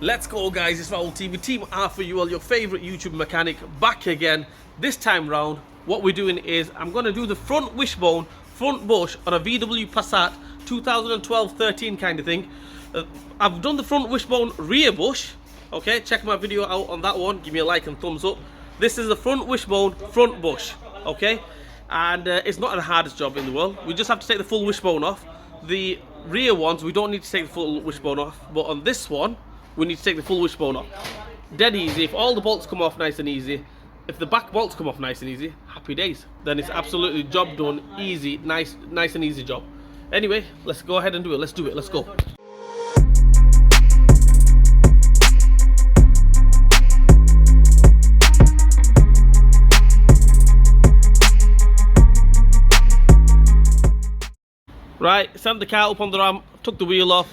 Let's go, guys. It's Raul TV, Team R for you all, your favorite YouTube mechanic, back again. This time round, what we're doing is I'm going to do the front wishbone, front bush on a VW Passat 2012-13 kind of thing. I've done the front wishbone rear bush. Okay, check my video out on that one. Give me a like and thumbs up. This is the front wishbone, front bush. Okay, and it's not the hardest job in the world. We just have to take the full wishbone off. The rear ones, we don't need to take the full wishbone off, but on this one, we need to take the full wishbone off. Dead easy. If all the bolts come off nice and easy, if the back bolts come off nice and easy, happy days. Then it's absolutely job done, easy, nice and easy job. Anyway, let's go ahead and do it. Let's do it. Let's go. Right, sent the car up on the ramp, took the wheel off.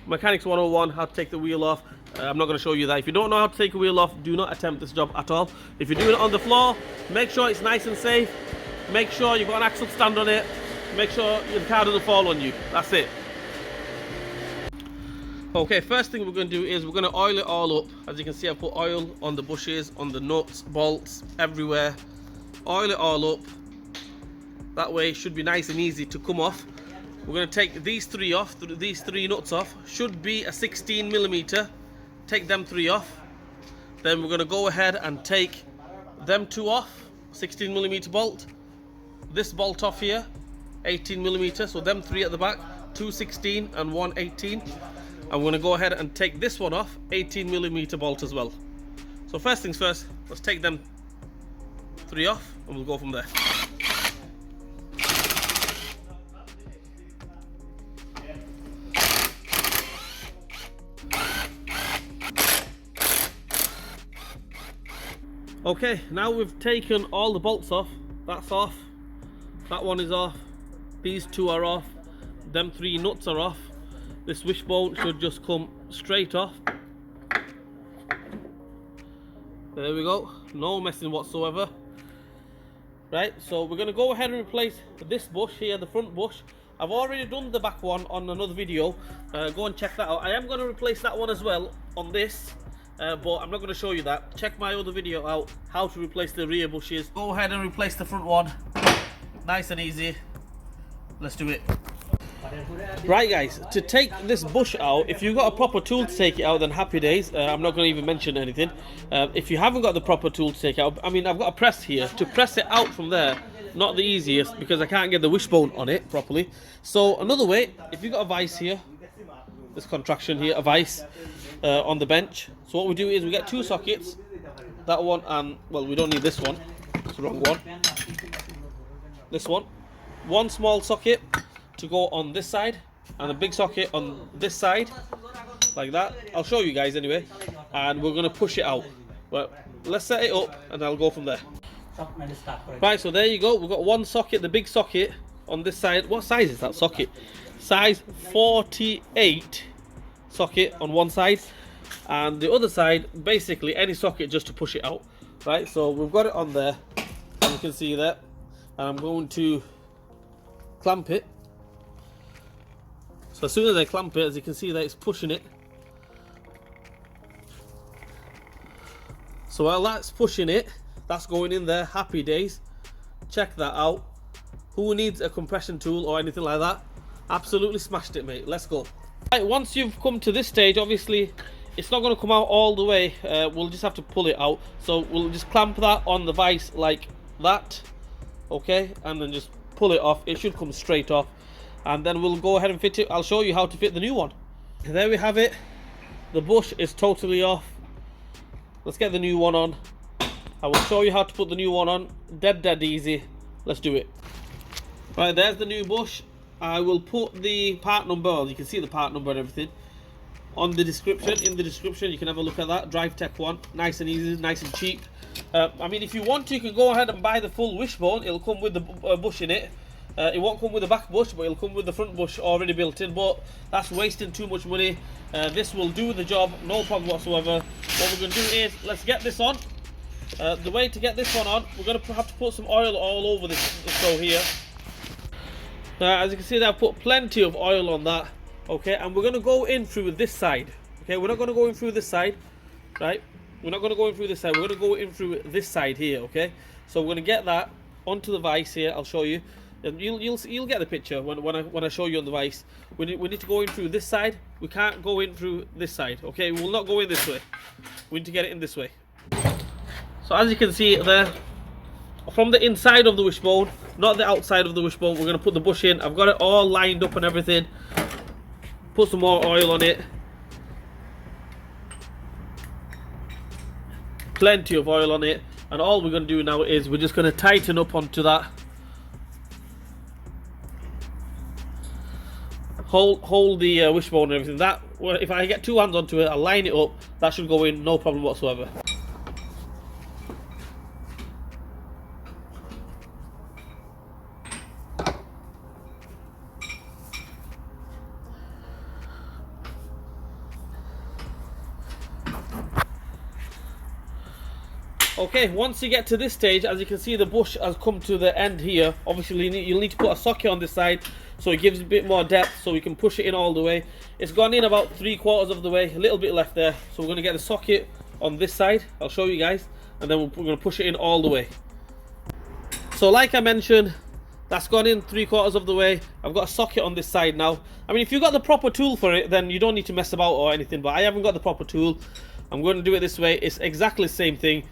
Mechanics 101, how to take the wheel off. I'm not going to show you that. If you don't know how to take a wheel off, do not attempt this job at all. If you're doing it on the floor, make sure it's nice and safe. Make sure you've got an axle stand on it. Make sure your car doesn't fall on you. That's it. Okay, first thing we're going to do is we're going to oil it all up. As you can see, I put oil on the bushes, on the nuts, bolts, everywhere. Oil it all up. That way it should be nice and easy to come off. We're going to take these three off, these three nuts off. Should be a 16mm. Take them three off. Then we're going to go ahead and take them two off, 16mm bolt. This bolt off here, 18mm. So them three at the back, two 16 and one 18. And we're going to go ahead and take this one off, 18mm bolt as well. So first things first, let's take them three off and we'll go from there. Okay, now we've taken all the bolts off. That's off. That one is off. These two are off. Them three nuts are off. This wishbone should just come straight off. There we go. No messing whatsoever. Right, so we're going to go ahead and replace this bush here, the front bush. I've already done the back one on another video. Go and check that out. I am going to replace that one as well on this. But I'm not going to show you that. Check my other video out, how to replace the rear bushes. Go ahead and replace the front one. Nice and easy. Let's do it. Right, guys, to take this bush out, if you've got a proper tool to take it out, then happy days. I'm not going to even mention anything. If you haven't got the proper tool to take it out, I mean, I've got a press here. To press it out from there, not the easiest, because I can't get the wishbone on it properly. So another way, if you've got a vise here, this contraction here, a vise on the bench. So what we do is we get two sockets, that one and, well, we don't need this one, it's the wrong one. This one small socket to go on this side and a big socket on this side, like that. I'll show you guys anyway, and we're going to push it out. Well, let's set it up and I'll go from there. Right, so there you go, we've got one socket, the big socket on this side. What size is that socket? Size 48 socket on one side, and the other side basically any socket just to push it out. Right, so we've got it on there, and you can see that, and I'm going to clamp it. So as soon as I clamp it, as you can see that it's pushing it. So while that's pushing it, that's going in there, happy days. Check that out. Who needs a compression tool or anything like that? Absolutely smashed it, mate. Let's go. Right, once you've come to this stage, obviously it's not going to come out all the way. We'll just have to pull it out. So we'll just clamp that on the vise like that. Okay, and then just pull it off. It should come straight off, and then we'll go ahead and fit it. I'll show you how to fit the new one. There we have it. The bush is totally off. Let's get the new one on. I will show you how to put the new one on. Dead easy. Let's do it. Right, there's the new bush. I will put the part number, you can see the part number and everything, on the description. In the description you can have a look at that. Drive Tech one, nice and easy, nice and cheap. I mean, if you want to, you can go ahead and buy the full wishbone. It'll come with the bush in it. It won't come with the back bush, but it'll come with the front bush already built in, but that's wasting too much money. This will do the job, no problem whatsoever. What we're going to do is, let's get this on. The way to get this one on, we're going to have to put some oil all over this so here. As you can see, I've put plenty of oil on that. Okay, and we're going to go in through this side. Okay, we're not going to go in through this side, right? We're not going to go in through this side. We're going to go in through this side here, okay? So we're going to get that onto the vise here. I'll show you. And you'll get the picture when I show you on the vise. We need to go in through this side. We can't go in through this side, okay? We will not go in this way. We need to get it in this way. So as you can see there, from the inside of the wishbone, not the outside of the wishbone, we're going to put the bush in. I've got it all lined up and everything. Put some more oil on it. Plenty of oil on it. And all we're going to do now is we're just going to tighten up onto that. Hold the wishbone and everything. That, if I get two hands onto it, I'll line it up. That should go in, no problem whatsoever. Okay, once you get to this stage, as you can see, the bush has come to the end here. Obviously, you'll need to put a socket on this side so it gives a bit more depth so we can push it in all the way. It's gone in about 3/4 of the way, a little bit left there. So we're going to get the socket on this side. I'll show you guys, and then we're going to push it in all the way. So like I mentioned, that's gone in 3/4 of the way. I've got a socket on this side now. I mean, if you've got the proper tool for it, then you don't need to mess about or anything, but I haven't got the proper tool. I'm going to do it this way. It's exactly the same thing.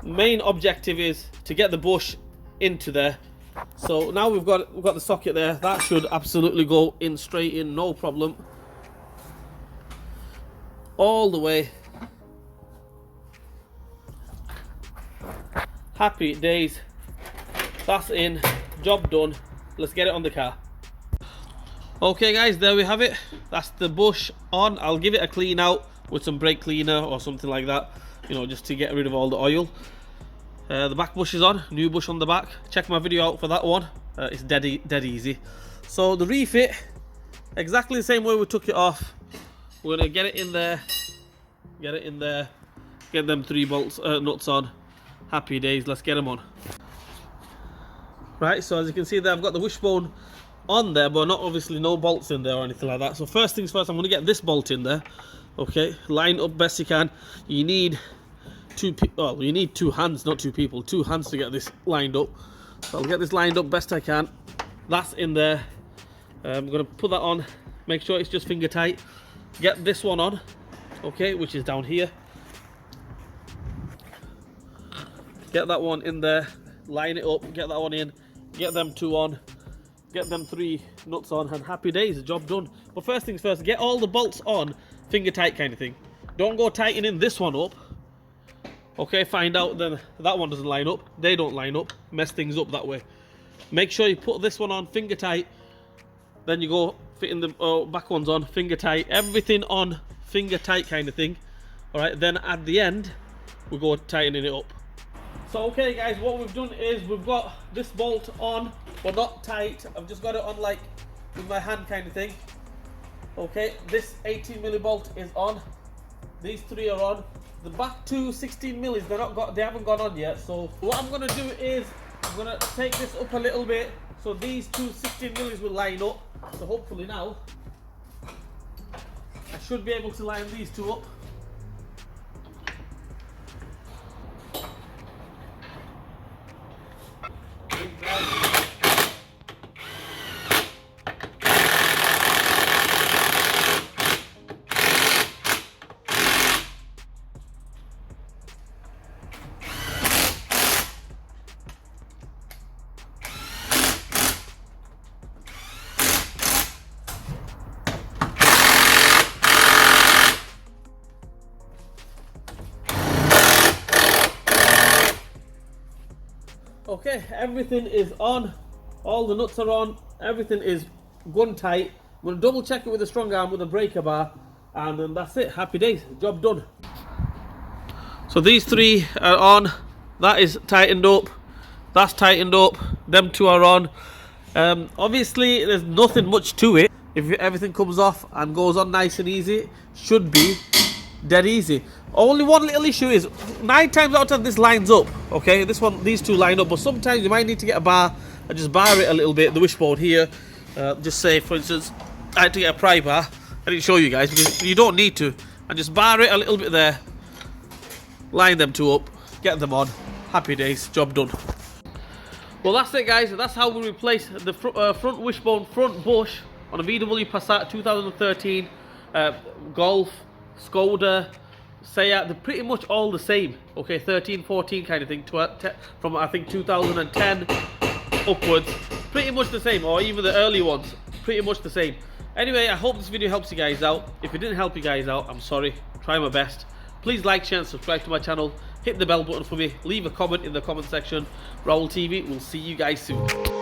Main objective is to get the bush into there. So now we've got the socket there. That should absolutely go in straight in, no problem. All the way. Happy days. That's in. Job done. Let's get it on the car. Okay guys, there we have it. That's the bush on. I'll give it a clean out with some brake cleaner or something like that, you know, just to get rid of all the oil. The back bush is on, new bush on the back. Check my video out for that one. It's dead easy. So the refit, exactly the same way we took it off. We're gonna get it in there, get them 3 bolts nuts on. Happy days, let's get them on. Right, so as you can see there, I've got the wishbone on there, but not obviously no bolts in there or anything like that. So first things first, I'm gonna get this bolt in there. Okay, line up best you can. You need you need 2 hands, not 2 people. 2 hands to get this lined up. So I'll get this lined up best I can. That's in there. I'm gonna put that on. Make sure it's just finger tight. Get this one on, okay, which is down here. Get that one in there. Line it up. Get that one in. Get them 2 on. Get them 3 nuts on, and happy days. Job done. But first things first, get all the bolts on. Finger tight kind of thing. Don't go tightening this one up. Okay, find out then that one doesn't line up. They don't line up. Mess things up that way. Make sure you put this one on finger tight. Then you go fitting the back ones on finger tight. Everything on finger tight kind of thing. Alright, then at the end, we go tightening it up. So okay guys, what we've done is we've got this bolt on, but not tight. I've just got it on like with my hand kind of thing. Okay, this 18mm bolt is on. These 3 are on. The back 2 16mm, they haven't gone on yet. So what I'm gonna do is I'm gonna take this up a little bit so these 2 16mm will line up. So hopefully now I should be able to line these 2 up. Okay, everything is on. All the nuts are on. Everything is gun tight. I'm going to double check it with a strong arm with a breaker bar, and then that's it. Happy days. Job done. So these 3 are on. That is tightened up. That's tightened up. Them 2 are on. Obviously, there's nothing much to it. If everything comes off and goes on nice and easy, should be dead easy. Only one little issue is 9 times out of 10 this lines up. Okay, these 2 line up, but sometimes you might need to get a bar and just bar it a little bit. The wishbone here, just say for instance I had to get a pry bar. I didn't show you guys because you don't need to, and just bar it a little bit there. Line them two up, get them on. Happy days, job done. Well, that's it, guys. That's how we replace the front wishbone front bush on a VW Passat 2013 Golf, Skoda, Seat. They're pretty much all the same. Okay, 13, 14 kind of thing. From I think 2010 upwards, pretty much the same, or even the early ones, pretty much the same. Anyway, I hope this video helps you guys out. If it didn't help you guys out, I'm sorry. Try my best. Please like, share, and subscribe to my channel. Hit the bell button for me. Leave a comment in the comment section. Raul TV. We'll see you guys soon.